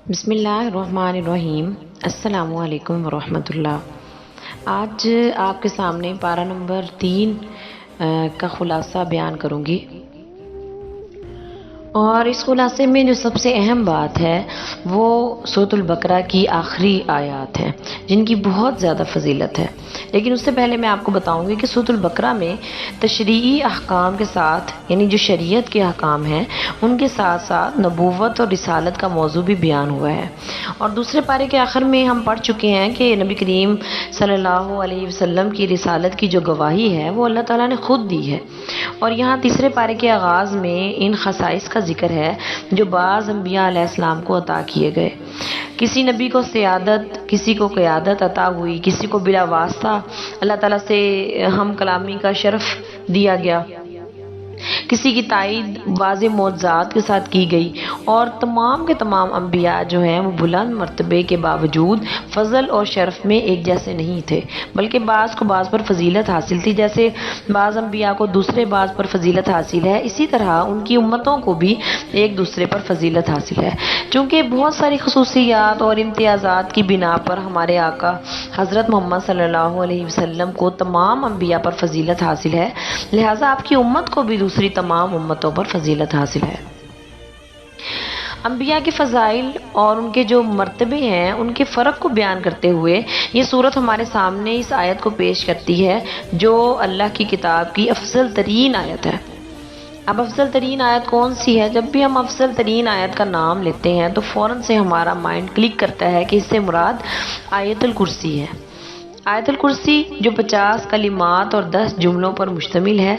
بسم اللہ الرحمن الرحیم۔ السلام علیکم ورحمۃ اللہ۔ آج آپ کے سامنے پارہ نمبر 3 کا خلاصہ بیان کروں گی، اور اس خلاصے میں جو سب سے اہم بات ہے وہ سورۃ البقرہ کی آخری آیات ہیں جن کی بہت زیادہ فضیلت ہے۔ لیکن اس سے پہلے میں آپ کو بتاؤں گی کہ سورۃ البقرہ میں تشریعی احکام کے ساتھ، یعنی جو شریعت کے احکام ہیں ان کے ساتھ ساتھ نبوت اور رسالت کا موضوع بھی بیان ہوا ہے۔ اور دوسرے پارے کے آخر میں ہم پڑھ چکے ہیں کہ نبی کریم صلی اللہ علیہ وسلم کی رسالت کی جو گواہی ہے وہ اللہ تعالیٰ نے خود دی ہے۔ اور یہاں تیسرے پارے کے آغاز میں ان خصائص کا ذکر ہے جو بعض انبیاء علیہ السلام کو عطا کیے گئے۔ کسی نبی کو سیادت، کسی کو قیادت عطا ہوئی، کسی کو بلا واسطہ اللہ تعالیٰ سے ہم کلامی کا شرف دیا گیا، کسی کی تائید واضح معجزات کے ساتھ کی گئی، اور تمام کے تمام انبیاء جو ہیں وہ بلند مرتبے کے باوجود فضل اور شرف میں ایک جیسے نہیں تھے، بلکہ بعض کو بعض پر فضیلت حاصل تھی۔ جیسے بعض انبیاء کو دوسرے بعض پر فضیلت حاصل ہے، اسی طرح ان کی امتوں کو بھی ایک دوسرے پر فضیلت حاصل ہے۔ چونکہ بہت ساری خصوصیات اور امتیازات کی بنا پر ہمارے آقا حضرت محمد صلی اللہ علیہ وسلم کو تمام انبیاء پر فضیلت حاصل ہے، لہٰذا آپ کی امت کو بھی دوسری تمام امتوں پر فضیلت حاصل ہے۔ انبیاء کے فضائل اور ان کے جو مرتبے ہیں ان کے فرق کو بیان کرتے ہوئے یہ صورت ہمارے سامنے اس آیت کو پیش کرتی ہے جو اللہ کی کتاب کی افضل ترین آیت ہے۔ اب افضل ترین آیت کون سی ہے؟ جب بھی ہم افضل ترین آیت کا نام لیتے ہیں تو فوراً سے ہمارا مائنڈ کلک کرتا ہے کہ اس سے مراد آیت الکرسی ہے۔ آیت الکرسی جو 50 کلمات اور 10 جملوں پر مشتمل ہے،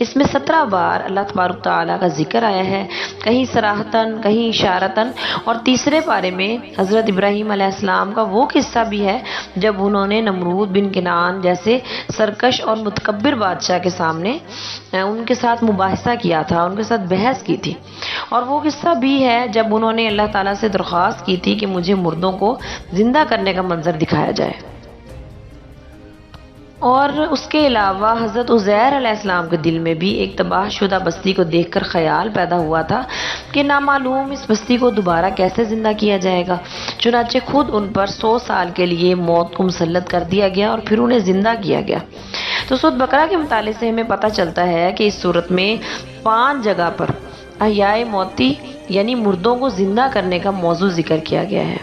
اس میں 17 بار اللہ تبارک تعالیٰ کا ذکر آیا ہے، کہیں صراحتاً، کہیں اشارتاً، اور تیسرے پارے میں حضرت ابراہیم علیہ السلام کا وہ قصہ بھی ہے جب انہوں نے نمرود بن کنعان جیسے سرکش اور متکبر بادشاہ کے سامنے ان کے ساتھ مباحثہ کیا تھا، ان کے ساتھ بحث کی تھی، اور وہ قصہ بھی ہے جب انہوں نے اللہ تعالیٰ سے درخواست کی تھی کہ مجھے مردوں کو زندہ کرنے کا منظر دکھایا جائے۔ اور اس کے علاوہ حضرت عزیر علیہ السلام کے دل میں بھی ایک تباہ شدہ بستی کو دیکھ کر خیال پیدا ہوا تھا کہ نامعلوم اس بستی کو دوبارہ کیسے زندہ کیا جائے گا۔ چنانچہ خود ان پر 100 سال کے لیے موت کو مسلط کر دیا گیا اور پھر انہیں زندہ کیا گیا۔ تو سورۃ بقرہ کے مطالعے سے ہمیں پتہ چلتا ہے کہ اس صورت میں 5 جگہ پر احیاء موتی یعنی مردوں کو زندہ کرنے کا موضوع ذکر کیا گیا ہے۔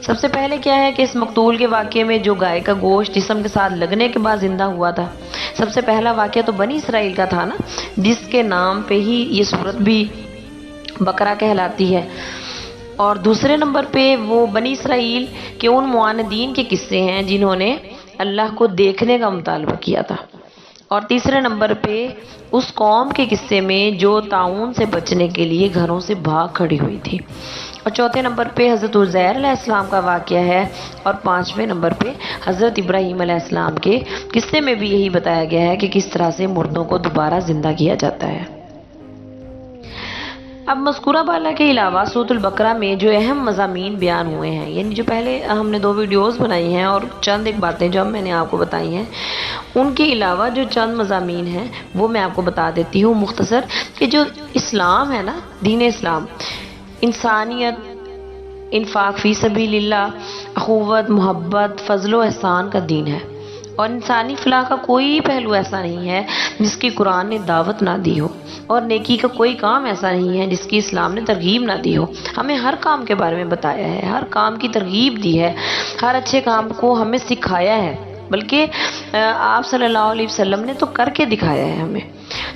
سب سے پہلے کیا ہے کہ اس مقتول کے واقعے میں جو گائے کا گوشت جسم کے ساتھ لگنے کے بعد زندہ ہوا تھا، سب سے پہلا واقعہ تو بنی اسرائیل کا تھا نا، جس کے نام پہ ہی یہ صورت بھی بقرہ کہلاتی ہے۔ اور دوسرے نمبر پہ وہ بنی اسرائیل کے ان معاندین کے قصے ہیں جنہوں نے اللہ کو دیکھنے کا مطالبہ کیا تھا، اور تیسرے نمبر پہ اس قوم کے قصے میں جو طاعون سے بچنے کے لیے گھروں سے بھاگ کھڑی ہوئی تھی، اور چوتھے نمبر پہ حضرت عزیر علیہ السلام کا واقعہ ہے، اور 5ویں نمبر پہ حضرت ابراہیم علیہ السلام کے قصے میں بھی یہی بتایا گیا ہے کہ کس طرح سے مردوں کو دوبارہ زندہ کیا جاتا ہے۔ اب مذکورہ بالا کے علاوہ سورۃ البقرہ میں جو اہم مضامین بیان ہوئے ہیں، یعنی جو پہلے ہم نے 2 ویڈیوز بنائی ہیں اور چند ایک باتیں جو میں نے آپ کو بتائی ہیں، ان کے علاوہ جو چند مضامین ہیں وہ میں آپ کو بتا دیتی ہوں مختصر، کہ جو اسلام ہے نا، دین اسلام انسانیت، انفاق فی سبیل اللہ، اخوت، محبت، فضل و احسان کا دین ہے، اور انسانی فلاح کا کوئی پہلو ایسا نہیں ہے جس کی قرآن نے دعوت نہ دی ہو، اور نیکی کا کوئی کام ایسا نہیں ہے جس کی اسلام نے ترغیب نہ دی ہو۔ ہمیں ہر کام کے بارے میں بتایا ہے، ہر کام کی ترغیب دی ہے، ہر اچھے کام کو ہمیں سکھایا ہے، بلکہ آپ صلی اللہ علیہ وسلم نے تو کر کے دکھایا ہے ہمیں۔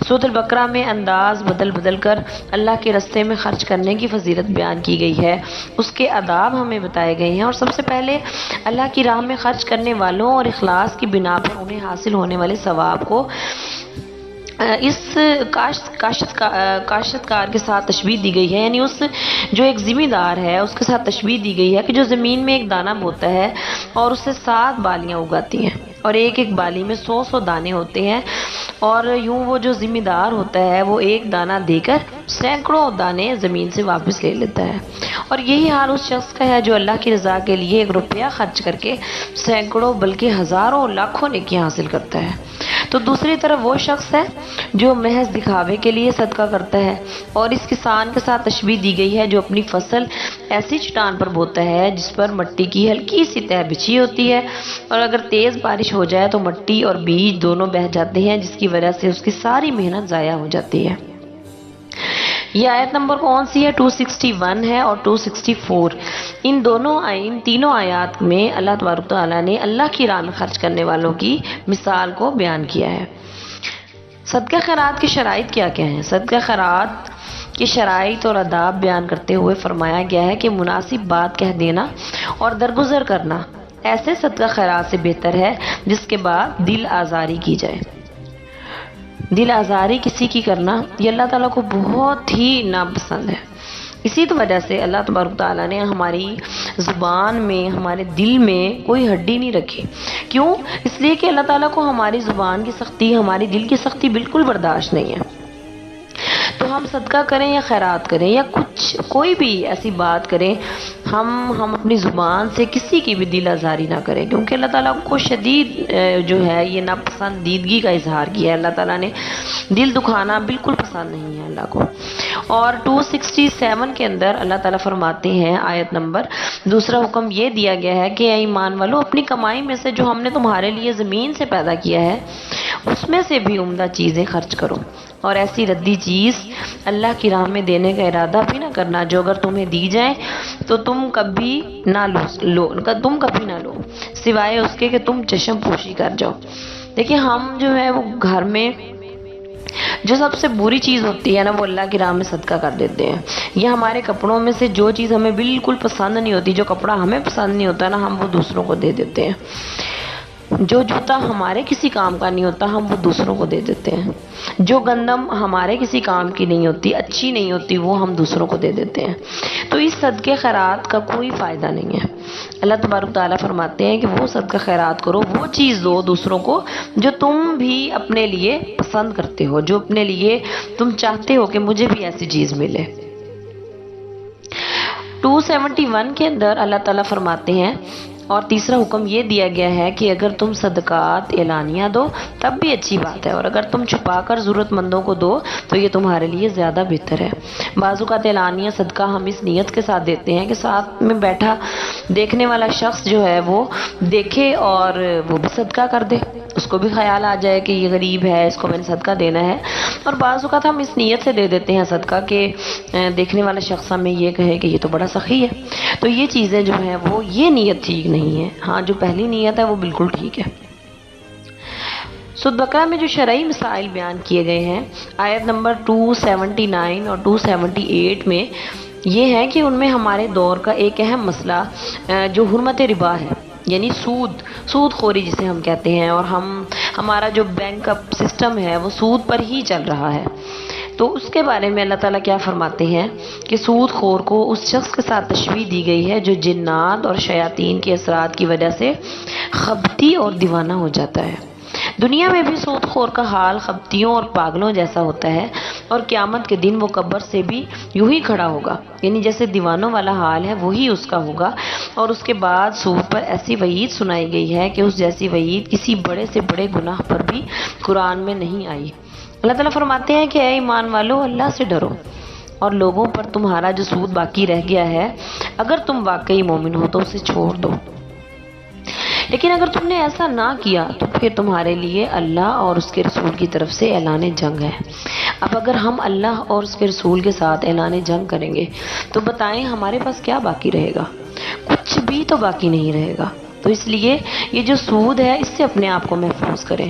سورۃ البقرہ میں انداز بدل بدل کر اللہ کے راستے میں خرچ کرنے کی فضیلت بیان کی گئی ہے، اس کے آداب ہمیں بتائے گئے ہیں، اور سب سے پہلے اللہ کی راہ میں خرچ کرنے والوں اور اخلاص کی بنا پر انہیں حاصل ہونے والے ثواب کو اس کاشتکار کے ساتھ تشبیہ دی گئی ہے، یعنی اس جو ایک ذمہ دار ہے اس کے ساتھ تشبیہ دی گئی ہے کہ جو زمین میں ایک دانہ بوتا ہے اور اس سے 7 بالیاں اگاتی ہیں، اور ایک ایک بالی میں 100 دانے ہوتے ہیں، اور یوں وہ جو ذمہ دار ہوتا ہے وہ ایک دانہ دے کر سینکڑوں دانے زمین سے واپس لے لیتا ہے، اور یہی حال اس شخص کا ہے جو اللہ کی رضا کے لیے 1 روپیہ خرچ کر کے سینکڑوں بلکہ ہزاروں لاکھوں نیکیاں حاصل کرتا ہے۔ تو دوسری طرف وہ شخص ہے جو محض دکھاوے کے لیے صدقہ کرتا ہے، اور اس کسان کے ساتھ تشبیہ دی گئی ہے جو اپنی فصل ایسی چٹان پر بوتا ہے جس پر مٹی کی ہلکی سی تہ بچھی ہوتی ہے، اور اگر تیز بارش ہو جائے تو مٹی اور بیج دونوں بہہ جاتے ہیں، جس کی وجہ سے اس کی ساری محنت ضائع ہو جاتی ہے۔ یہ آیت نمبر کون سی ہے؟ 261 ہے اور 264۔ ان تینوں آیات میں اللہ تبارک تعالیٰ نے اللہ کی راہ میں خرچ کرنے والوں کی مثال کو بیان کیا ہے۔ صدقہ خیرات کی شرائط کیا کیا ہیں؟ صدقہ خیرات کی شرائط اور آداب بیان کرتے ہوئے فرمایا گیا ہے کہ مناسب بات کہہ دینا اور درگزر کرنا ایسے صدقہ خیرات سے بہتر ہے جس کے بعد دل آزاری کی جائے۔ دل آزاری کسی کی کرنا یہ اللہ تعالیٰ کو بہت ہی ناپسند ہے۔ اسی تو وجہ سے اللہ تبارک تعالیٰ نے ہماری زبان میں، ہمارے دل میں کوئی ہڈی نہیں رکھی۔ کیوں؟ اس لیے کہ اللہ تعالیٰ کو ہماری زبان کی سختی، ہماری دل کی سختی بالکل برداشت نہیں ہے۔ تو ہم صدقہ کریں یا خیرات کریں یا کوئی بھی ایسی بات کریں، ہم اپنی زبان سے کسی کی بھی دل آزاری نہ کریں، کیونکہ اللہ تعالیٰ کو شدید جو ہے یہ ناپسندیدگی کا اظہار کیا ہے۔ اللہ تعالیٰ نے دل دکھانا بالکل پسند نہیں ہے اللہ کو۔ اور 267 کے اندر اللہ تعالیٰ فرماتے ہیں، آیت نمبر، دوسرا حکم یہ دیا گیا ہے کہ اے ایمان والو، اپنی کمائی میں سے جو ہم نے تمہارے لیے زمین سے پیدا کیا ہے اس میں سے بھی عمدہ چیزیں خرچ کرو، اور ایسی ردی چیز اللہ کی راہ میں دینے کا ارادہ بھی نہ کرنا جو اگر تمہیں دی جائے تو تم کبھی نہ لو سوائے اس کے کہ تم چشم پوشی کر جاؤ۔ دیکھیں، ہم جو ہے وہ گھر میں جو سب سے بری چیز ہوتی ہے نا، وہ اللہ کی راہ میں صدقہ کر دیتے ہیں۔ یہ ہمارے کپڑوں میں سے جو چیز ہمیں بالکل پسند نہیں ہوتی، جو کپڑا ہمیں پسند نہیں ہوتا نا، ہم وہ دوسروں کو دے دیتے ہیں۔ جو جوتا ہمارے کسی کام کا نہیں ہوتا، ہم وہ دوسروں کو دے دیتے ہیں۔ جو گندم ہمارے کسی کام کی نہیں ہوتی، اچھی نہیں ہوتی، وہ ہم دوسروں کو دے دیتے ہیں۔ تو اس صدقے خیرات کا کوئی فائدہ نہیں ہے۔ اللہ تبارک تعالیٰ فرماتے ہیں کہ وہ صدقہ خیرات کرو، وہ چیز دو دوسروں کو جو تم بھی اپنے لیے پسند کرتے ہو، جو اپنے لیے تم چاہتے ہو کہ مجھے بھی ایسی چیز ملے۔ 271 کے اندر اللہ تعالیٰ فرماتے ہیں، اور تیسرا حکم یہ دیا گیا ہے کہ اگر تم صدقات اعلانیہ دو تب بھی اچھی بات ہے، اور اگر تم چھپا کر ضرورت مندوں کو دو تو یہ تمہارے لیے زیادہ بہتر ہے۔ بعض اوقات اعلانیہ صدقہ ہم اس نیت کے ساتھ دیتے ہیں کہ ساتھ میں بیٹھا دیکھنے والا شخص جو ہے وہ دیکھے اور وہ بھی صدقہ کر دے، اس کو بھی خیال آ جائے کہ یہ غریب ہے، اس کو میں نے صدقہ دینا ہے۔ اور بعض اوقات ہم اس نیت سے دے دیتے ہیں صدقہ کہ دیکھنے والا شخص ہمیں یہ کہے کہ یہ تو بڑا سخی ہے۔ تو یہ چیزیں جو ہیں وہ یہ نیت ٹھیک نہیں ہے۔ ہاں، جو پہلی نیت ہے وہ بالکل ٹھیک ہے۔ سود بقرہ میں جو شرعی مسائل بیان کیے گئے ہیں، آیت نمبر 279 اور 278 میں یہ ہے کہ ان میں ہمارے دور کا ایک اہم مسئلہ جو حرمت ربا ہے، یعنی سود خوری جسے ہم کہتے ہیں، اور ہمارا جو بینک کا سسٹم ہے وہ سود پر ہی چل رہا ہے۔ تو اس کے بارے میں اللہ تعالیٰ کیا فرماتے ہیں کہ سود خور کو اس شخص کے ساتھ تشبیہ دی گئی ہے جو جنات اور شیاطین کے اثرات کی وجہ سے خبتی اور دیوانہ ہو جاتا ہے۔ دنیا میں بھی سود خور کا حال خبتیوں اور پاگلوں جیسا ہوتا ہے، اور قیامت کے دن وہ قبر سے بھی یوں ہی کھڑا ہوگا، یعنی جیسے دیوانوں والا حال ہے وہی اس کا ہوگا۔ اور اس کے بعد سود پر ایسی وعید سنائی گئی ہے کہ اس جیسی وعید کسی بڑے سے بڑے گناہ پر بھی قرآن میں نہیں آئی۔ اللہ تعالیٰ فرماتے ہیں کہ اے ایمان والو، اللہ سے ڈرو اور لوگوں پر تمہارا جو سود باقی رہ گیا ہے اگر تم واقعی مومن ہو تو اسے چھوڑ دو، لیکن اگر تم نے ایسا نہ کیا تو پھر تمہارے لیے اللہ اور اس کے رسول کی طرف سے اعلان جنگ ہے۔ اب اگر ہم اللہ اور اس کے رسول کے ساتھ اعلان جنگ کریں گے تو بتائیں ہمارے پاس کیا باقی رہے گا؟ کچھ بھی تو باقی نہیں رہے گا۔ تو اس لیے یہ جو سود ہے اس سے اپنے آپ کو محفوظ کریں،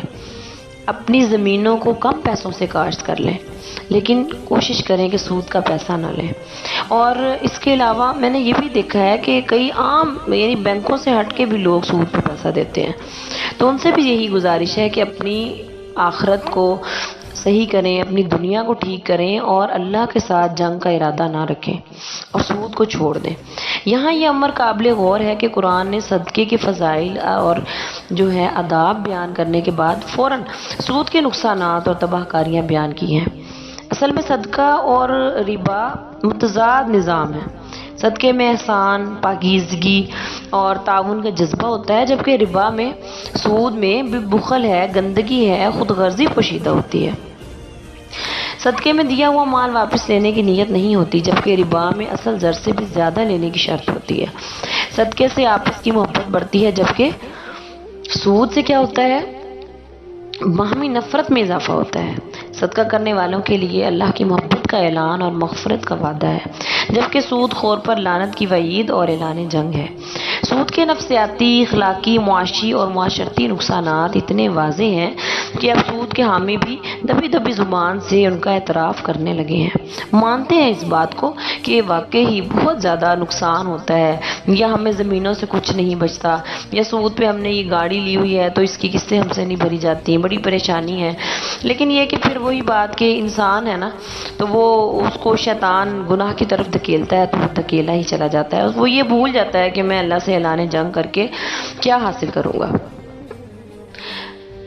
اپنی زمینوں کو کم پیسوں سے کاشت کر لیں، لیکن کوشش کریں کہ سود کا پیسہ نہ لیں۔ اور اس کے علاوہ میں نے یہ بھی دیکھا ہے کہ کئی عام یعنی بینکوں سے ہٹ کے بھی لوگ سود پہ پیسہ دیتے ہیں، تو ان سے بھی یہی گزارش ہے کہ اپنی آخرت کو صحیح کریں، اپنی دنیا کو ٹھیک کریں اور اللہ کے ساتھ جنگ کا ارادہ نہ رکھیں اور سود کو چھوڑ دیں۔ یہاں یہ امر قابل غور ہے کہ قرآن نے صدقے کے فضائل اور جو ہے آداب بیان کرنے کے بعد فوراً سود کے نقصانات اور تباہ کاریاں بیان کی ہیں۔ اصل میں صدقہ اور ربا متضاد نظام ہے۔ صدقے میں احسان، پاکیزگی اور تعاون کا جذبہ ہوتا ہے، جبکہ ربا میں، سود میں بھی بخل ہے، گندگی ہے، خود غرضی پوشیدہ ہوتی ہے۔ صدقے میں دیا ہوا مال واپس لینے کی نیت نہیں ہوتی، جبکہ ربا میں اصل زر سے بھی زیادہ لینے کی شرط ہوتی ہے۔ صدقے سے آپس کی محبت بڑھتی ہے، جبکہ سود سے کیا ہوتا ہے؟ باہمی نفرت میں اضافہ ہوتا ہے۔ صدقہ کرنے والوں کے لیے اللہ کی محبت کا اعلان اور مغفرت کا وعدہ ہے، جبکہ سود خور پر لعنت کی وعید اور اعلان جنگ ہے۔ سود کے نفسیاتی، اخلاقی، معاشی اور معاشرتی نقصانات اتنے واضح ہیں کہ اب سود کے حامی بھی دبی دبی زبان سے ان کا اعتراف کرنے لگے ہیں، مانتے ہیں اس بات کو کہ واقعی بہت زیادہ نقصان ہوتا ہے، یا ہمیں زمینوں سے کچھ نہیں بچتا، یا سود پہ ہم نے یہ گاڑی لی ہوئی ہے تو اس کی قسطیں ہم سے نہیں بھری جاتی، بڑی پریشانی ہے۔ لیکن یہ کہ پھر وہی بات کہ انسان ہے نا، تو وہ اس کو شیطان گناہ کی طرف دھکیلتا ہے تو وہ دھکیلا ہی چلا جاتا ہے، وہ یہ بھول جاتا ہے کہ میں اللہ سے اعلان جنگ کر کے کیا حاصل کروں گا۔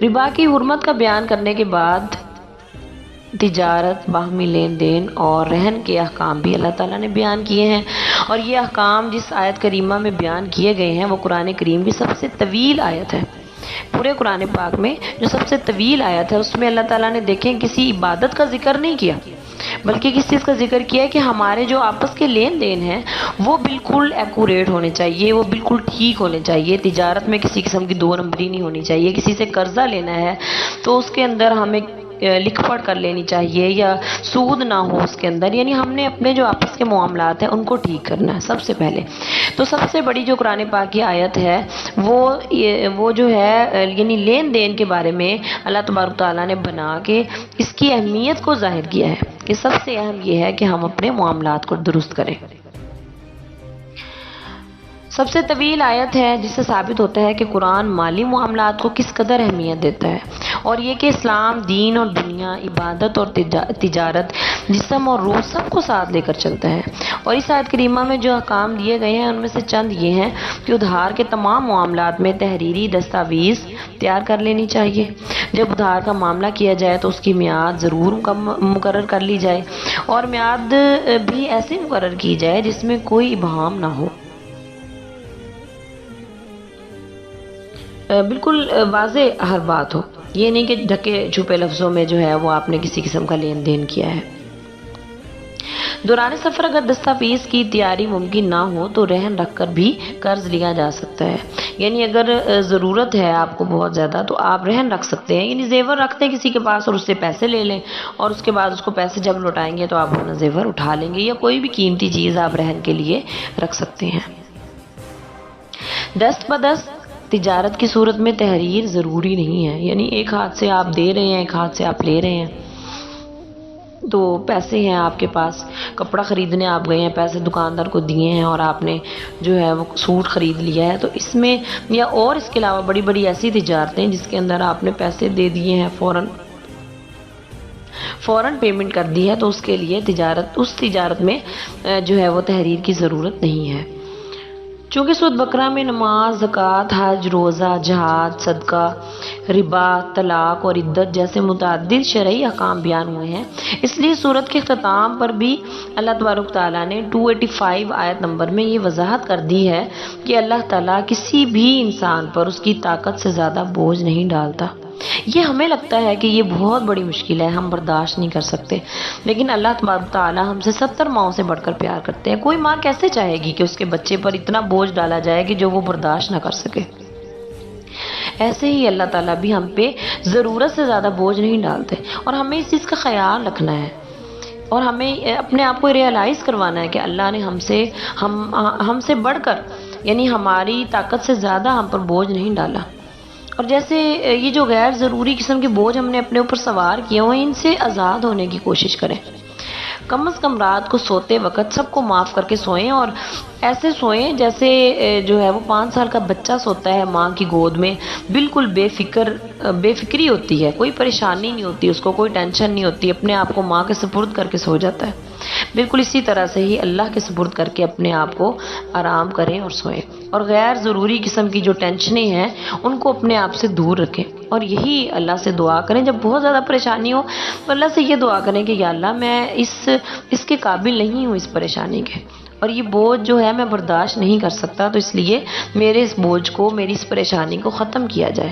ربا کی حرمت کا بیان کرنے کے بعد تجارت، باہمی لین دین اور رہن کے احکام بھی اللہ تعالیٰ نے بیان کیے ہیں، اور یہ احکام جس آیت کریمہ میں بیان کیے گئے ہیں وہ قرآن کریم کی سب سے طویل آیت ہے۔ پورے قرآن پاک میں جو سب سے طویل آیت ہے اس میں اللہ تعالیٰ نے دیکھیں کسی عبادت کا ذکر نہیں کیا، بلکہ کس چیز کا ذکر کیا ہے کہ ہمارے جو آپس کے لین دین ہیں وہ بالکل ایکوریٹ ہونے چاہیے، وہ بالکل ٹھیک ہونے چاہیے۔ تجارت میں کسی قسم کی دو نمبری نہیں ہونی چاہیے۔ کسی سے قرضہ لینا ہے تو اس کے اندر ہمیں لکھ پڑھ کر لینی چاہیے، یا سود نہ ہو اس کے اندر، یعنی ہم نے اپنے جو آپس کے معاملات ہیں ان کو ٹھیک کرنا ہے سب سے پہلے۔ تو سب سے بڑی جو قرآن پاک کی آیت ہے وہ جو ہے یعنی لین دین کے بارے میں اللہ تبارک تعالیٰ نے بنا کے اس کی اہمیت کو ظاہر کیا ہے کہ سب سے اہم یہ ہے کہ ہم اپنے معاملات کو درست کریں۔ سب سے طویل آیت ہے جس سے ثابت ہوتا ہے کہ قرآن مالی معاملات کو کس قدر اہمیت دیتا ہے، اور یہ کہ اسلام دین اور دنیا، عبادت اور تجارت، جسم اور روح سب کو ساتھ لے کر چلتا ہے۔ اور اس آیت کریمہ میں جو احکام دیے گئے ہیں ان میں سے چند یہ ہیں کہ ادھار کے تمام معاملات میں تحریری دستاویز تیار کر لینی چاہیے۔ جب ادھار کا معاملہ کیا جائے تو اس کی میعاد ضرور مقرر کر لی جائے، اور میعاد بھی ایسے مقرر کی جائے جس میں کوئی ابہام نہ ہو، بالکل واضح ہر بات ہو، یہ نہیں کہ ڈھکے چھپے لفظوں میں جو ہے وہ آپ نے کسی قسم کا لین دین کیا ہے۔ دوران سفر اگر دستاویز کی تیاری ممکن نہ ہو تو رہن رکھ کر بھی قرض لیا جا سکتا ہے، یعنی اگر ضرورت ہے آپ کو بہت زیادہ تو آپ رہن رکھ سکتے ہیں، یعنی زیور رکھتے ہیں کسی کے پاس اور اس سے پیسے لے لیں، اور اس کے بعد اس کو پیسے جب لوٹائیں گے تو آپ اپنا زیور اٹھا لیں گے، یا کوئی بھی قیمتی چیز آپ رہن کے لیے رکھ سکتے ہیں۔ دست بدست تجارت کی صورت میں تحریر ضروری نہیں ہے، یعنی ایک ہاتھ سے آپ دے رہے ہیں، ایک ہاتھ سے آپ لے رہے ہیں، تو پیسے ہیں آپ کے پاس، کپڑا خریدنے آپ گئے ہیں، پیسے دکاندار کو دیے ہیں اور آپ نے جو ہے وہ سوٹ خرید لیا ہے، تو اس میں یا اور اس کے علاوہ بڑی بڑی ایسی تجارتیں جس کے اندر آپ نے پیسے دے دیے ہیں، فوراً پیمنٹ کر دی ہے، تو اس کے لیے اس تجارت میں جو ہے وہ تحریر کی ضرورت نہیں ہے۔ چونکہ سود بکرا میں نماز، زکوٰۃ، حج، روزہ، جہاد، صدقہ، ربا، طلاق اور عدت جیسے متعدد شرعی احکام بیان ہوئے ہیں، اس لیے سورت کے اختتام پر بھی اللہ تبارک تعالیٰ نے 285 آیت نمبر میں یہ وضاحت کر دی ہے کہ اللہ تعالیٰ کسی بھی انسان پر اس کی طاقت سے زیادہ بوجھ نہیں ڈالتا۔ یہ ہمیں لگتا ہے کہ یہ بہت بڑی مشکل ہے، ہم برداشت نہیں کر سکتے، لیکن اللہ تبارک تعالیٰ ہم سے 70 ماؤں سے بڑھ کر پیار کرتے ہیں۔ کوئی ماں کیسے چاہے گی کہ اس کے بچے پر اتنا بوجھ ڈالا جائے کہ جو وہ برداشت نہ کر سکے؟ ایسے ہی اللہ تعالیٰ بھی ہم پہ ضرورت سے زیادہ بوجھ نہیں ڈالتے، اور ہمیں اس چیز کا خیال رکھنا ہے، اور ہمیں اپنے آپ کو ریئلائز کروانا ہے کہ اللہ نے ہم سے بڑھ کر، یعنی ہماری طاقت سے زیادہ ہم پر بوجھ نہیں ڈالا۔ اور جیسے یہ جو غیر ضروری قسم کے بوجھ ہم نے اپنے اوپر سوار کیے ہوئے، ان سے آزاد ہونے کی کوشش کریں۔ کم از کم رات کو سوتے وقت سب کو معاف کر کے سوئیں، اور ایسے سوئیں جیسے جو ہے وہ 5 سال کا بچہ سوتا ہے ماں کی گود میں، بالکل بے فکری ہوتی ہے، کوئی پریشانی نہیں ہوتی اس کو، کوئی ٹینشن نہیں ہوتی، اپنے آپ کو ماں کے سپرد کر کے سو جاتا ہے۔ بالکل اسی طرح سے ہی اللہ کے سپرد کر کے اپنے آپ کو آرام کریں اور سوئیں، اور غیر ضروری قسم کی جو ٹینشنیں ہیں ان کو اپنے آپ سے دور رکھیں، اور یہی اللہ سے دعا کریں جب بہت زیادہ پریشانی ہو تو اللہ سے یہ دعا کریں کہ یا اللہ میں اس کے قابل نہیں ہوں، اس پریشانی کے، اور یہ بوجھ جو ہے میں برداشت نہیں کر سکتا، تو اس لیے میرے اس بوجھ کو، میری اس پریشانی کو ختم کیا جائے۔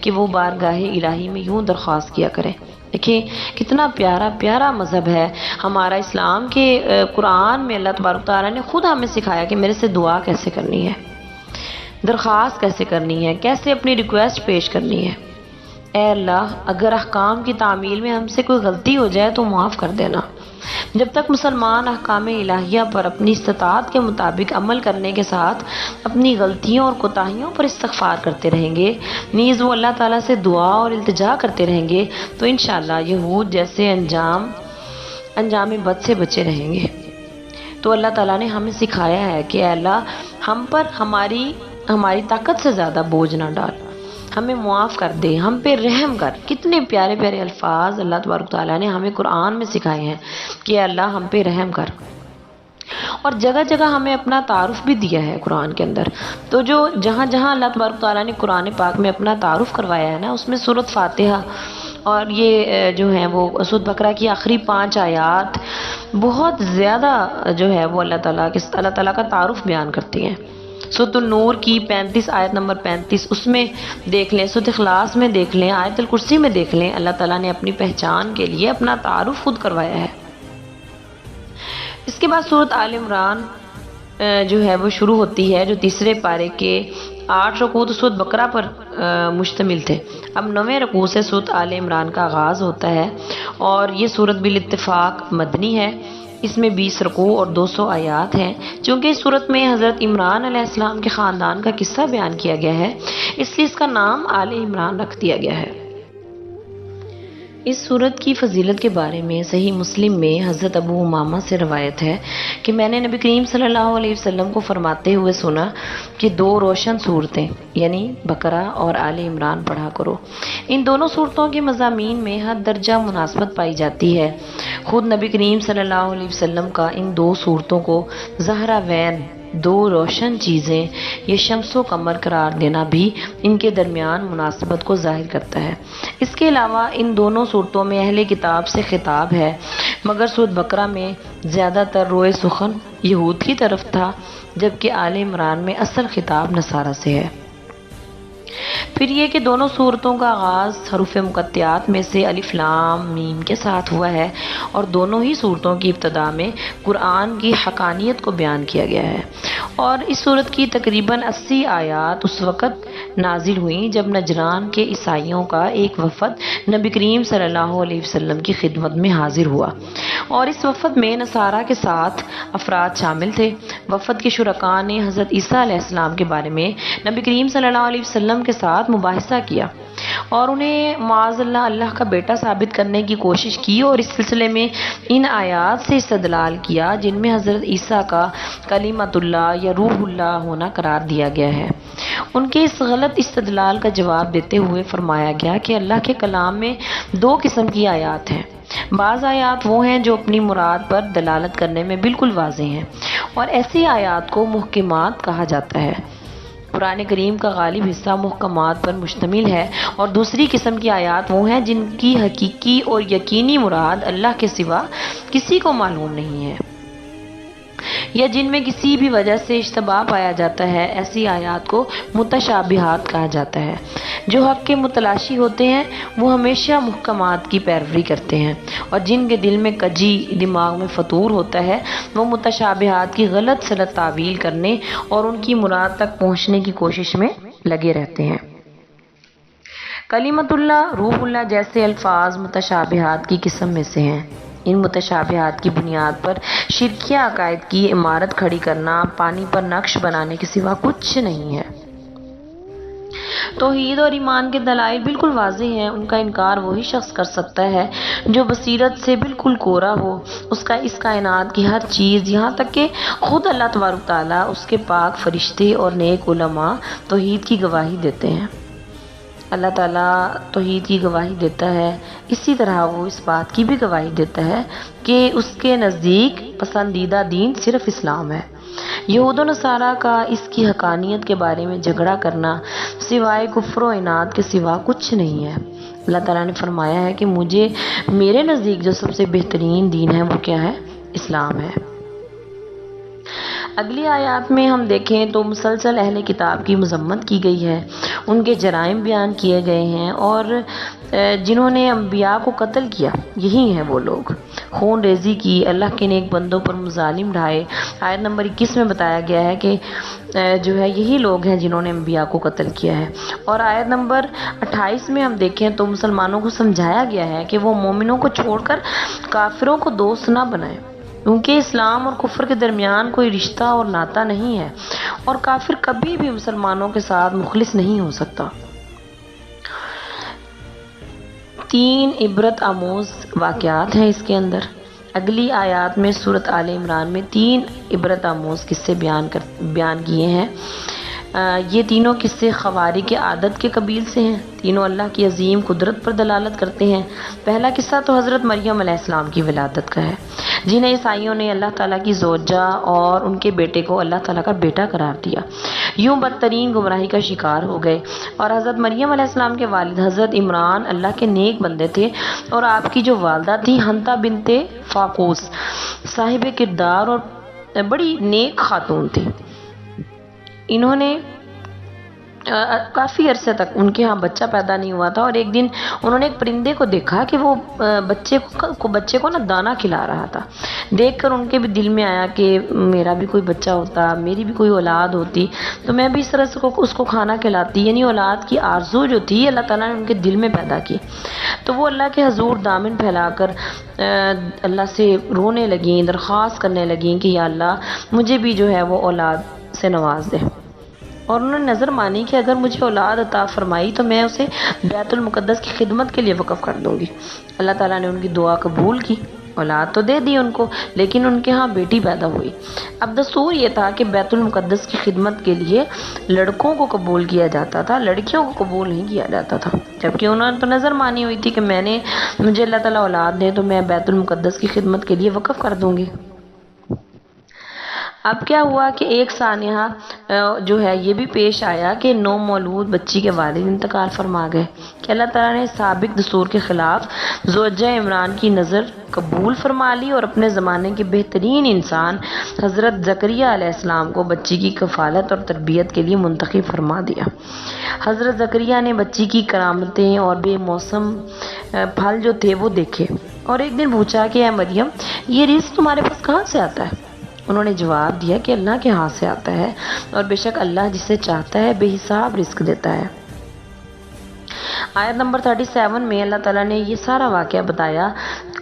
کہ وہ بارگاہ الہی میں یوں درخواست کیا کریں۔ دیکھیں کتنا پیارا پیارا مذہب ہے ہمارا اسلام کے قرآن میں اللہ تبارک تعالیٰ نے خود ہمیں سکھایا کہ میرے سے دعا کیسے کرنی ہے، درخواست کیسے کرنی ہے، کیسے اپنی ریکویسٹ پیش کرنی ہے۔ اے اللہ، اگر احکام کی تعمیل میں ہم سے کوئی غلطی ہو جائے تو معاف کر دینا۔ جب تک مسلمان احکام الہیہ پر اپنی استطاعت کے مطابق عمل کرنے کے ساتھ اپنی غلطیوں اور کوتاہیوں پر استغفار کرتے رہیں گے، نیز وہ اللہ تعالیٰ سے دعا اور التجا کرتے رہیں گے، تو انشاءاللہ یہود جیسے انجام بد سے بچے رہیں گے۔ تو اللہ تعالیٰ نے ہمیں سکھایا ہے کہ اے اللہ، ہم پر ہماری طاقت سے زیادہ بوجھ نہ ڈال، ہمیں معاف کر دے، ہم پہ رحم کر۔ کتنے پیارے پیارے الفاظ اللہ تبارک تعالیٰ نے ہمیں قرآن میں سکھائے ہیں کہ اے اللہ ہم پہ رحم کر۔ اور جگہ جگہ ہمیں اپنا تعارف بھی دیا ہے قرآن کے اندر۔ تو جو جہاں جہاں اللہ تبارک تعالیٰ نے قرآن پاک میں اپنا تعارف کروایا ہے نا، اس میں سورۃ فاتحہ اور یہ جو ہیں وہ سورۃ بقرہ کی آخری 5 آیات بہت زیادہ جو ہے وہ اللہ تعالیٰ کا تعارف بیان کرتی ہیں۔ سورۃ النور کی 35 آیت نمبر 35 اس میں دیکھ لیں، سورۃ اخلاص میں دیکھ لیں، آیت الکرسی میں دیکھ لیں، اللہ تعالیٰ نے اپنی پہچان کے لیے اپنا تعارف خود کروایا ہے۔ اس کے بعد سورۃ آل عمران جو ہے وہ شروع ہوتی ہے، جو تیسرے پارے کے 8 رکوع تو سورۃ بقرہ پر مشتمل تھے۔ اب 9ویں رکوع سے سورۃ آل عمران کا آغاز ہوتا ہے، اور یہ سورت بالاتفاق مدنی ہے۔ اس میں 20 رکوع اور 200 آیات ہیں۔ چونکہ اس سورت میں حضرت عمران علیہ السلام کے خاندان کا قصہ بیان کیا گیا ہے، اس لیے اس کا نام آل عمران رکھ دیا گیا ہے۔ اس سورت کی فضیلت کے بارے میں صحیح مسلم میں حضرت ابو امامہ سے روایت ہے کہ میں نے نبی کریم صلی اللہ علیہ وسلم کو فرماتے ہوئے سنا کہ 2 روشن صورتیں یعنی بقرہ اور آل عمران پڑھا کرو۔ ان دونوں صورتوں کے مضامین میں حد درجہ مناسبت پائی جاتی ہے۔ خود نبی کریم صلی اللہ علیہ وسلم کا ان 2 صورتوں کو زہراوین، 2 روشن چیزیں یہ شمس و قمر قرار دینا بھی ان کے درمیان مناسبت کو ظاہر کرتا ہے۔ اس کے علاوہ ان دونوں صورتوں میں اہل کتاب سے خطاب ہے، مگر سورۃ بقرہ میں زیادہ تر روئے سخن یہود کی طرف تھا، جبکہ آل عمران میں اصل خطاب نصارہ سے ہے۔ پھر یہ کہ دونوں صورتوں کا آغاز حروف مقطعات میں سے الف لام میم کے ساتھ ہوا ہے، اور دونوں ہی صورتوں کی ابتدا میں قرآن کی حقانیت کو بیان کیا گیا ہے۔ اور اس صورت کی تقریباً 80 آیات اس وقت نازل ہوئیں جب نجران کے عیسائیوں کا ایک وفد نبی کریم صلی اللہ علیہ وسلم کی خدمت میں حاضر ہوا، اور اس وفد میں نصارہ کے 7 افراد شامل تھے۔ وفد کے شرکاء نے حضرت عیسیٰ علیہ السلام کے بارے میں نبی کریم صلی اللہ علیہ وسلم کے ساتھ مباحثہ کیا اور انہیں معاذ اللہ کا بیٹا ثابت کرنے کی کوشش کی، اور اس سلسلے میں ان آیات سے استدلال کیا جن میں حضرت عیسیٰ کا کلمۃ اللہ یا روح اللہ ہونا قرار دیا گیا ہے۔ ان کے اس غلط استدلال کا جواب دیتے ہوئے فرمایا گیا کہ اللہ کے کلام میں 2 قسم کی آیات ہیں۔ بعض آیات وہ ہیں جو اپنی مراد پر دلالت کرنے میں بالکل واضح ہیں، اور ایسی آیات کو محکمات کہا جاتا ہے۔ قرآن کریم کا غالب حصہ محکمات پر مشتمل ہے، اور دوسری قسم کی آیات وہ ہیں جن کی حقیقی اور یقینی مراد اللہ کے سوا کسی کو معلوم نہیں ہے، یا جن میں کسی بھی وجہ سے اشتباہ پایا جاتا ہے۔ ایسی آیات کو متشابہات کہا جاتا ہے۔ جو حق کے متلاشی ہوتے ہیں وہ ہمیشہ محکمات کی پیروی کرتے ہیں، اور جن کے دل میں کجی، دماغ میں فطور ہوتا ہے، وہ متشابہات کی غلط سلط تعویل کرنے اور ان کی مراد تک پہنچنے کی کوشش میں لگے رہتے ہیں۔ کلمۃ اللہ، روح اللہ جیسے الفاظ متشابہات کی قسم میں سے ہیں۔ ان متشابہات کی بنیاد پر شرکیہ عقائد کی عمارت کھڑی کرنا پانی پر نقش بنانے کے سوا کچھ نہیں ہے۔ توحید اور ایمان کے دلائل بالکل واضح ہیں۔ ان کا انکار وہی شخص کر سکتا ہے جو بصیرت سے بالکل کورا ہو۔ اس کائنات کی ہر چیز، یہاں تک کہ خود اللہ تبارک تعالیٰ، اس کے پاک فرشتے اور نیک علماء توحید کی گواہی دیتے ہیں۔ اللہ تعالیٰ توحید کی گواہی دیتا ہے، اسی طرح وہ اس بات کی بھی گواہی دیتا ہے کہ اس کے نزدیک پسندیدہ دین صرف اسلام ہے۔ یہود و نصارہ کا اس کی حقانیت کے بارے میں جھگڑا کرنا سوائے کفر و عناد کے سوا کچھ نہیں ہے۔ اللہ تعالیٰ نے فرمایا ہے کہ میرے نزدیک جو سب سے بہترین دین ہے وہ کیا ہے؟ اسلام ہے۔ اگلی آیات میں ہم دیکھیں تو مسلسل اہل کتاب کی مذمت کی گئی ہے، ان کے جرائم بیان کیے گئے ہیں، اور جنہوں نے انبیاء کو قتل کیا یہی ہیں وہ لوگ، خون ریزی کی، اللہ کے نیک بندوں پر مظالم ڈھائے۔ آیت نمبر 21 میں بتایا گیا ہے کہ جو ہے یہی لوگ ہیں جنہوں نے انبیاء کو قتل کیا ہے۔ اور آیت نمبر 28 میں ہم دیکھیں تو مسلمانوں کو سمجھایا گیا ہے کہ وہ مومنوں کو چھوڑ کر کافروں کو دوست نہ بنائیں، کیونکہ اسلام اور کفر کے درمیان کوئی رشتہ اور ناطہ نہیں ہے، اور کافر کبھی بھی مسلمانوں کے ساتھ مخلص نہیں ہو سکتا۔ 3 عبرت آموز واقعات ہیں اس کے اندر۔ اگلی آیات میں سورۃ آل عمران میں 3 عبرت آموز قصے بیان کیے ہیں۔ یہ تینوں قصے خوارق کے عادت کے قبیل سے ہیں، تینوں اللہ کی عظیم قدرت پر دلالت کرتے ہیں۔ پہلا قصہ تو حضرت مریم علیہ السلام کی ولادت کا ہے، جنہیں عیسائیوں نے اللہ تعالیٰ کی زوجہ اور ان کے بیٹے کو اللہ تعالیٰ کا بیٹا قرار دیا، یوں بدترین گمراہی کا شکار ہو گئے۔ اور حضرت مریم علیہ السلام کے والد حضرت عمران اللہ کے نیک بندے تھے، اور آپ کی جو والدہ تھی حنطہ بنت فاقوس صاحب کردار اور بڑی نیک خاتون تھی۔ انہوں نے کافی عرصے تک ان کے ہاں بچہ پیدا نہیں ہوا تھا، اور ایک دن انہوں نے ایک پرندے کو دیکھا کہ وہ بچے کو نا دانا کھلا رہا تھا۔ دیکھ کر ان کے بھی دل میں آیا کہ میرا بھی کوئی بچہ ہوتا، میری بھی کوئی اولاد ہوتی تو میں بھی اس طرح سے اس کو کھانا کھلاتی، یعنی اولاد کی آرزو جو تھی اللہ تعالیٰ نے ان کے دل میں پیدا کی۔ تو وہ اللہ کے حضور دامن پھیلا کر اللہ سے رونے لگیں، درخواست کرنے لگیں کہ یا اللہ مجھے بھی جو ہے وہ اولاد سے نواز دے، اور انہوں نے نظر مانی کہ اگر مجھے اولاد عطا فرمائی تو میں اسے بیت المقدس کی خدمت کے لیے وقف کر دوں گی۔ اللہ تعالیٰ نے ان کی دعا قبول کی، اولاد تو دے دی ان کو، لیکن ان کے ہاں بیٹی پیدا ہوئی۔ اب دستور یہ تھا کہ بیت المقدس کی خدمت کے لیے لڑکوں کو قبول کیا جاتا تھا، لڑکیوں کو قبول نہیں کیا جاتا تھا، جبکہ انہوں نے تو نظر مانی ہوئی تھی کہ مجھے اللہ تعالیٰ اولاد دے تو میں بیت المقدس کی خدمت کے لیے وقف کر دوں گی۔ اب کیا ہوا کہ ایک سانحہ جو ہے یہ بھی پیش آیا کہ نو مولود بچی کے والد انتقال فرما گئے، کہ اللہ تعالیٰ نے سابق دستور کے خلاف زوجہ عمران کی نظر قبول فرما لی، اور اپنے زمانے کے بہترین انسان حضرت زکریا علیہ السلام کو بچی کی کفالت اور تربیت کے لیے منتخب فرما دیا۔ حضرت زکریا نے بچی کی کرامتیں اور بے موسم پھل جو تھے وہ دیکھے، اور ایک دن پوچھا کہ اے مریم یہ رزق تمہارے پاس کہاں سے آتا ہے؟ انہوں نے جواب دیا کہ اللہ کے ہاتھ سے آتا ہے، اور بے شک اللہ جسے چاہتا ہے بے حساب رزق دیتا ہے۔ آیت نمبر 37 میں اللہ تعالیٰ نے یہ سارا واقعہ بتایا،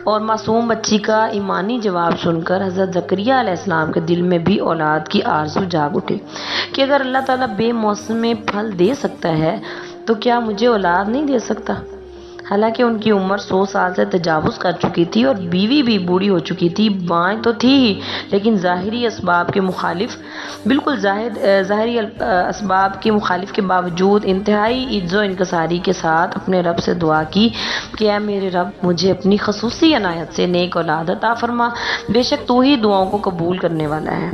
اور معصوم بچی کا ایمانی جواب سن کر حضرت زکریا علیہ السلام کے دل میں بھی اولاد کی آرزو جاگ اٹھی کہ اگر اللہ تعالیٰ بے موسم میں پھل دے سکتا ہے تو کیا مجھے اولاد نہیں دے سکتا؟ حالانکہ ان کی عمر 100 سال سے تجاوز کر چکی تھی، اور بیوی بھی بوڑھی ہو چکی تھی، مائیں تو تھی ہی، لیکن ظاہری اسباب کے مخالف، بالکل ظاہری اسباب کے مخالف کے باوجود انتہائی عجز و انکساری کے ساتھ اپنے رب سے دعا کی کہ اے میرے رب مجھے اپنی خصوصی عنایت سے نیک اولاد عطا فرما، بے شک تو ہی دعاؤں کو قبول کرنے والا ہے۔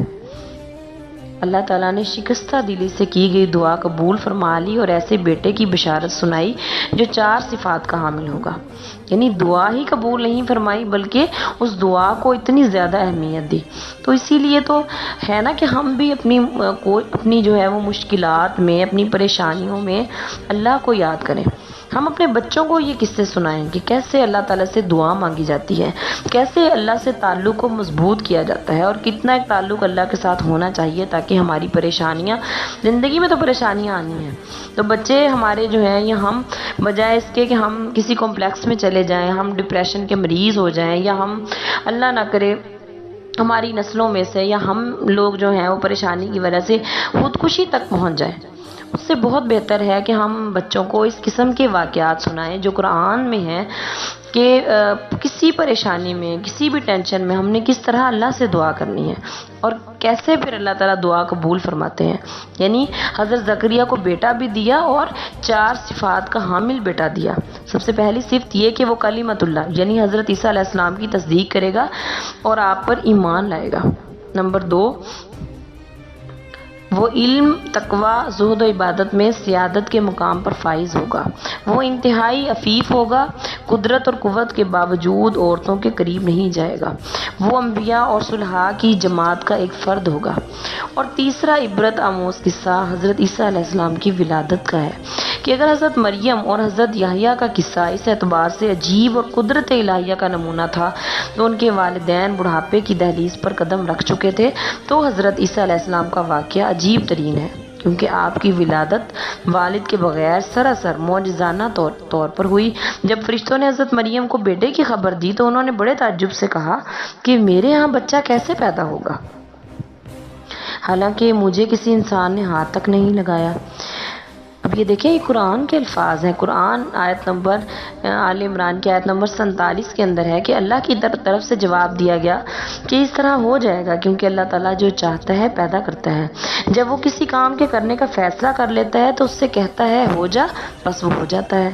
اللہ تعالیٰ نے شکستہ دلی سے کی گئی دعا قبول فرما لی، اور ایسے بیٹے کی بشارت سنائی جو 4 صفات کا حامل ہوگا، یعنی دعا ہی قبول نہیں فرمائی بلکہ اس دعا کو اتنی زیادہ اہمیت دی۔ تو اسی لیے تو ہے نا کہ ہم بھی اپنی جو ہے وہ مشکلات میں، اپنی پریشانیوں میں اللہ کو یاد کریں، ہم اپنے بچوں کو یہ قصے سنائیں کہ کیسے اللہ تعالیٰ سے دعا مانگی جاتی ہے، کیسے اللہ سے تعلق کو مضبوط کیا جاتا ہے، اور کتنا ایک تعلق اللہ کے ساتھ ہونا چاہیے تاکہ ہماری پریشانیاں، زندگی میں تو پریشانیاں آنی ہیں، تو بچے ہمارے جو ہیں یا ہم بجائے اس کے کہ ہم کسی کمپلیکس میں چلے جائیں، ہم ڈپریشن کے مریض ہو جائیں، یا ہم اللہ نہ کرے ہماری نسلوں میں سے یا ہم لوگ جو ہیں وہ پریشانی کی وجہ سے خودکشی تک پہنچ جائیں، اس سے بہت بہتر ہے کہ ہم بچوں کو اس قسم کے واقعات سنائیں جو قرآن میں ہیں کہ کسی پریشانی میں، کسی بھی ٹینشن میں ہم نے کس طرح اللہ سے دعا کرنی ہے، اور کیسے پھر اللہ تعالیٰ دعا قبول فرماتے ہیں۔ یعنی حضرت زکریا کو بیٹا بھی دیا اور 4 صفات کا حامل بیٹا دیا۔ سب سے پہلی صفت یہ کہ وہ کلمۃ اللہ یعنی حضرت عیسیٰ علیہ السلام کی تصدیق کرے گا اور آپ پر ایمان لائے گا۔ نمبر 2، وہ علم، تقوی، زہد و عبادت میں سیادت کے مقام پر فائز ہوگا۔ وہ انتہائی عفیف ہوگا، قدرت اور قوت کے باوجود عورتوں کے قریب نہیں جائے گا۔ وہ انبیاء اور صلحاء کی جماعت کا ایک فرد ہوگا۔ اور تیسرا عبرت آموز قصہ حضرت عیسیٰ علیہ السلام کی ولادت کا ہے کہ اگر حضرت مریم اور حضرت یحییٰ کا قصہ اس اعتبار سے عجیب اور قدرت الہیہ کا نمونہ تھا تو ان کے والدین بڑھاپے کی دہلیز پر قدم رکھ چکے تھے، تو حضرت عیسیٰ علیہ السلام کا واقعہ عجیب ترین ہے، کیونکہ آپ کی ولادت والد کے بغیر سراسر معجزانہ طور پر ہوئی۔ جب فرشتوں نے حضرت مریم کو بیٹے کی خبر دی تو انہوں نے بڑے تعجب سے کہا کہ میرے ہاں بچہ کیسے پیدا ہوگا، حالانکہ مجھے کسی انسان نے ہاتھ تک نہیں لگایا۔ اب یہ دیکھیں، یہ قرآن کے الفاظ ہیں۔ قرآن آیت نمبر آل عمران کی آیت نمبر 47 کے اندر ہے کہ اللہ کی طرف سے جواب دیا گیا کہ اس طرح ہو جائے گا، کیونکہ اللہ تعالیٰ جو چاہتا ہے پیدا کرتا ہے۔ جب وہ کسی کام کے کرنے کا فیصلہ کر لیتا ہے تو اس سے کہتا ہے ہو جا، بس وہ ہو جاتا ہے۔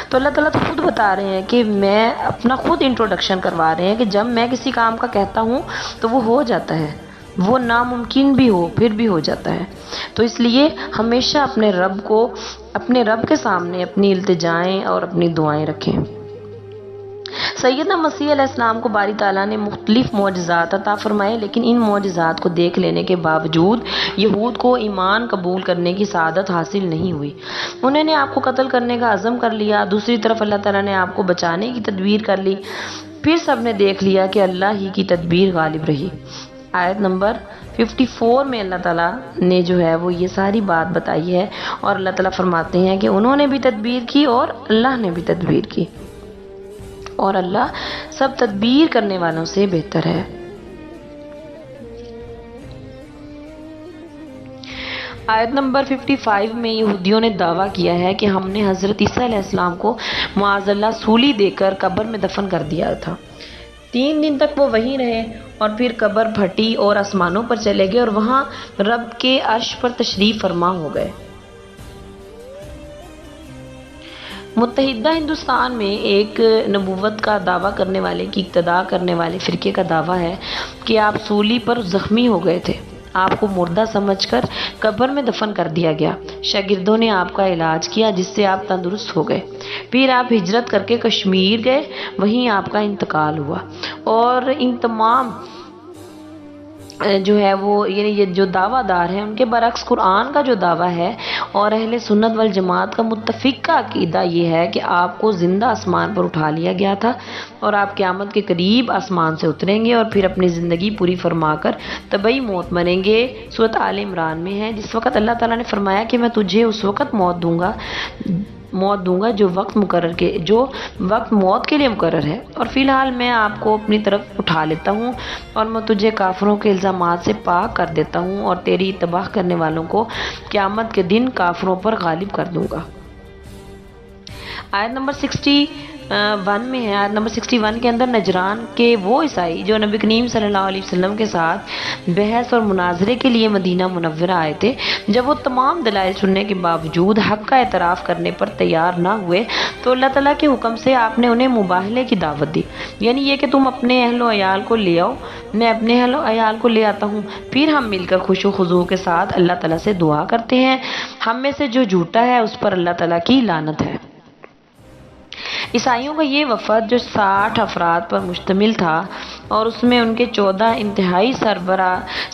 تو اللہ تعالیٰ تو خود بتا رہے ہیں کہ میں اپنا خود انٹروڈکشن کروا رہے ہیں کہ جب میں کسی کام کا کہتا ہوں تو وہ ہو جاتا ہے، وہ ناممکن بھی ہو پھر بھی ہو جاتا ہے۔ تو اس لیے ہمیشہ اپنے رب کے سامنے اپنی التجائیں اور اپنی دعائیں رکھیں۔ سیدنا مسیح علیہ السلام کو باری تعالیٰ نے مختلف معجزات عطا فرمائے، لیکن ان معجزات کو دیکھ لینے کے باوجود یہود کو ایمان قبول کرنے کی سعادت حاصل نہیں ہوئی۔ انہوں نے آپ کو قتل کرنے کا عزم کر لیا، دوسری طرف اللہ تعالیٰ نے آپ کو بچانے کی تدبیر کر لی، پھر سب نے دیکھ لیا کہ اللہ ہی کی تدبیر غالب رہی۔ آیت نمبر 54 میں اللہ تعالیٰ نے جو ہے وہ یہ ساری بات بتائی ہے، اور اللہ تعالیٰ فرماتے ہیں کہ انہوں نے بھی تدبیر کی اور اللہ نے بھی تدبیر کی، اور اللہ سب تدبیر کرنے والوں سے بہتر ہے۔ آیت نمبر 55 میں یہودیوں نے دعویٰ کیا ہے کہ ہم نے حضرت عیسیٰ علیہ السلام کو معاذ اللہ سولی دے کر قبر میں دفن کر دیا تھا۔ 3 دن تک وہ وہیں رہے اور پھر قبر پھٹی اور آسمانوں پر چلے گئے اور وہاں رب کے عرش پر تشریف فرما ہو گئے۔ متحدہ ہندوستان میں ایک نبوت کا دعویٰ کرنے والے کی اقتدا کرنے والے فرقے کا دعویٰ ہے کہ آپ سولی پر زخمی ہو گئے تھے، آپ کو مردہ سمجھ کر قبر میں دفن کر دیا گیا، شاگردوں نے آپ کا علاج کیا جس سے آپ تندرست ہو گئے، پھر آپ ہجرت کر کے کشمیر گئے، وہیں آپ کا انتقال ہوا۔ اور ان تمام جو ہے وہ یعنی یہ جو دعویٰ دار ہیں ان کے برعکس قرآن کا جو دعویٰ ہے اور اہل سنت والجماعت کا متفقہ عقیدہ یہ ہے کہ آپ کو زندہ آسمان پر اٹھا لیا گیا تھا اور آپ قیامت کے قریب آسمان سے اتریں گے اور پھر اپنی زندگی پوری فرما کر طبعی موت مریں گے۔ سورۃ آل عمران میں ہے، جس وقت اللہ تعالیٰ نے فرمایا کہ میں تجھے اس وقت موت دوں گا جو وقت موت کے لیے مقرر ہے، اور فی الحال میں آپ کو اپنی طرف اٹھا لیتا ہوں اور میں تجھے کافروں کے الزامات سے پاک کر دیتا ہوں اور تیری تباہ کرنے والوں کو قیامت کے دن کافروں پر غالب کر دوں گا۔ آیت نمبر 61 میں ہے، آیت نمبر 61 کے اندر نجران کے وہ عیسائی جو نبی کریم صلی اللہ علیہ وسلم کے ساتھ بحث اور مناظرے کے لیے مدینہ منورہ آئے تھے، جب وہ تمام دلائل سننے کے باوجود حق کا اعتراف کرنے پر تیار نہ ہوئے تو اللہ تعالیٰ کے حکم سے آپ نے انہیں مباہلے کی دعوت دی، یعنی یہ کہ تم اپنے اہل و عیال کو لے آؤ، میں اپنے اہل و عیال کو لے آتا ہوں، پھر ہم مل کر خوش و خضوع کے ساتھ اللہ تعالیٰ سے دعا کرتے ہیں، ہم میں سے جو جھوٹا ہے اس پر اللہ تعالیٰ کی لعنت ہے۔ عیسائیوں کا یہ وفد جو 60 افراد پر مشتمل تھا اور اس میں ان کے 14 انتہائی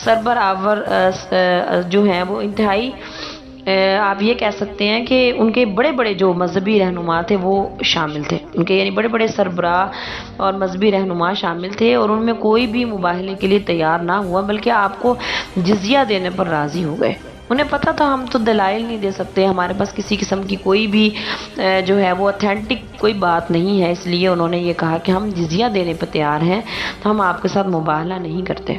سربراہور جو ہیں وہ انتہائی آپ یہ کہہ سکتے ہیں کہ ان کے بڑے بڑے جو مذہبی رہنما تھے وہ شامل تھے، ان کے یعنی بڑے بڑے سربراہ اور مذہبی رہنما شامل تھے، اور ان میں کوئی بھی مباہلے کے لیے تیار نہ ہوا بلکہ آپ کو جزیہ دینے پر راضی ہو گئے۔ انہیں پتہ تھا ہم تو دلائل نہیں دے سکتے، ہمارے پاس کسی قسم کی کوئی بھی جو ہے وہ اتھینٹک کوئی بات نہیں ہے، اس لیے انہوں نے یہ کہا کہ ہم جزیہ دینے پر تیار ہیں، تو ہم آپ کے ساتھ مباہلہ نہیں کرتے۔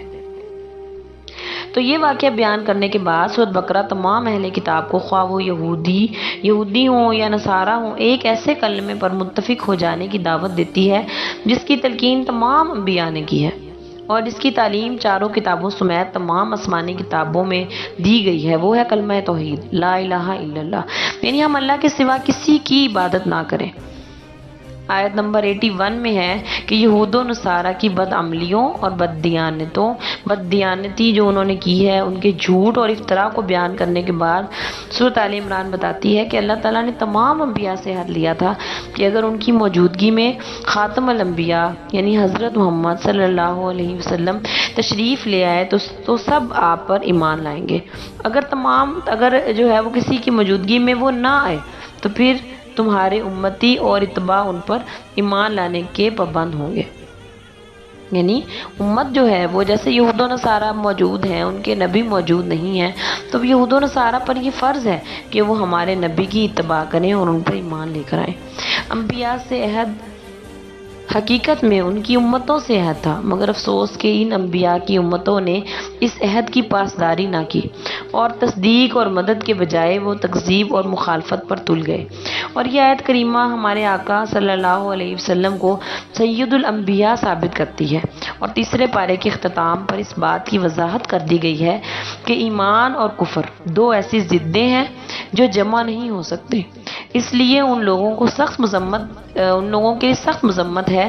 تو یہ واقعہ بیان کرنے کے بعد سورۃ بقرہ تمام اہل کتاب کو، خواہ وہ یہودی ہوں یا نصارہ ہوں، ایک ایسے کلمے پر متفق ہو جانے کی دعوت دیتی ہے جس کی تلقین تمام انبیاء نے کی ہے اور جس کی تعلیم چاروں کتابوں سمیت تمام آسمانی کتابوں میں دی گئی ہے، وہ ہے کلمہ توحید، لا الہ الا اللہ، یعنی ہم اللہ کے سوا کسی کی عبادت نہ کریں۔ آیت نمبر 81 میں ہے کہ یہود و نصارہ کی بدعملیوں اور بددیانتی جو انہوں نے کی ہے، ان کے جھوٹ اور افتراء کو بیان کرنے کے بعد سورۃ آل عمران بتاتی ہے کہ اللہ تعالیٰ نے تمام انبیاء سے عہد لیا تھا کہ اگر ان کی موجودگی میں خاتم الانبیاء یعنی حضرت محمد صلی اللہ علیہ وسلم تشریف لے آئے تو سب آپ پر ایمان لائیں گے۔ اگر جو ہے وہ کسی کی موجودگی میں وہ نہ آئے تو پھر تمہارے امتی اور اتباع ان پر ایمان لانے کے پابند ہوں گے۔ یعنی امت جو ہے وہ جیسے یہود و نصارہ موجود ہیں، ان کے نبی موجود نہیں ہیں، تو یہود و نصارہ پر یہ فرض ہے کہ وہ ہمارے نبی کی اتباع کریں اور ان پر ایمان لے کر آئیں۔ انبیاء سے عہد حقیقت میں ان کی امتوں سے عہد تھا، مگر افسوس کہ ان انبیاء کی امتوں نے اس عہد کی پاسداری نہ کی اور تصدیق اور مدد کے بجائے وہ تکذیب اور مخالفت پر تل گئے۔ اور یہ آیت کریمہ ہمارے آقا صلی اللہ علیہ وسلم کو سید الانبیاء ثابت کرتی ہے، اور تیسرے پارے کے اختتام پر اس بات کی وضاحت کر دی گئی ہے کہ ایمان اور کفر دو ایسی ضدیں ہیں جو جمع نہیں ہو سکتے۔ اس لیے ان لوگوں کے سخت مذمت ہے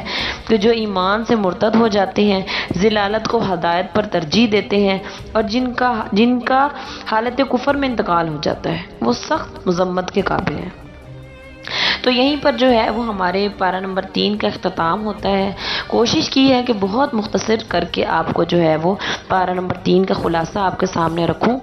کہ جو ایمان سے مرتد ہو جاتے ہیں، ضلالت کو ہدایت پر ترجیح دیتے ہیں، اور جن کا حالت کفر میں انتقال ہو جاتا ہے، وہ سخت مذمت کے قابل ہیں۔ تو یہیں پر جو ہے وہ ہمارے پارہ نمبر 3 کا اختتام ہوتا ہے۔ کوشش کی ہے کہ بہت مختصر کر کے آپ کو جو ہے وہ پارہ نمبر 3 کا خلاصہ آپ کے سامنے رکھوں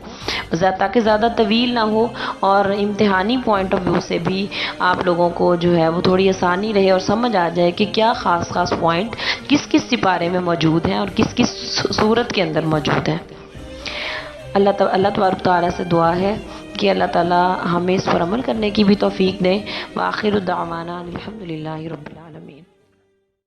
تاکہ زیادہ طویل نہ ہو، اور امتحانی پوائنٹ آف ویو سے بھی آپ لوگوں کو جو ہے وہ تھوڑی آسانی رہے اور سمجھ آ جائے کہ کیا خاص پوائنٹ کس سپارے میں موجود ہیں اور کس صورت کے اندر موجود ہیں۔ اللہ تبارک تعالیٰ سے دعا ہے کہ اللہ تعالیٰ ہمیں اس پر عمل کرنے کی بھی توفیق دے۔ وآخر دعوانا الحمدللہ رب العالمین۔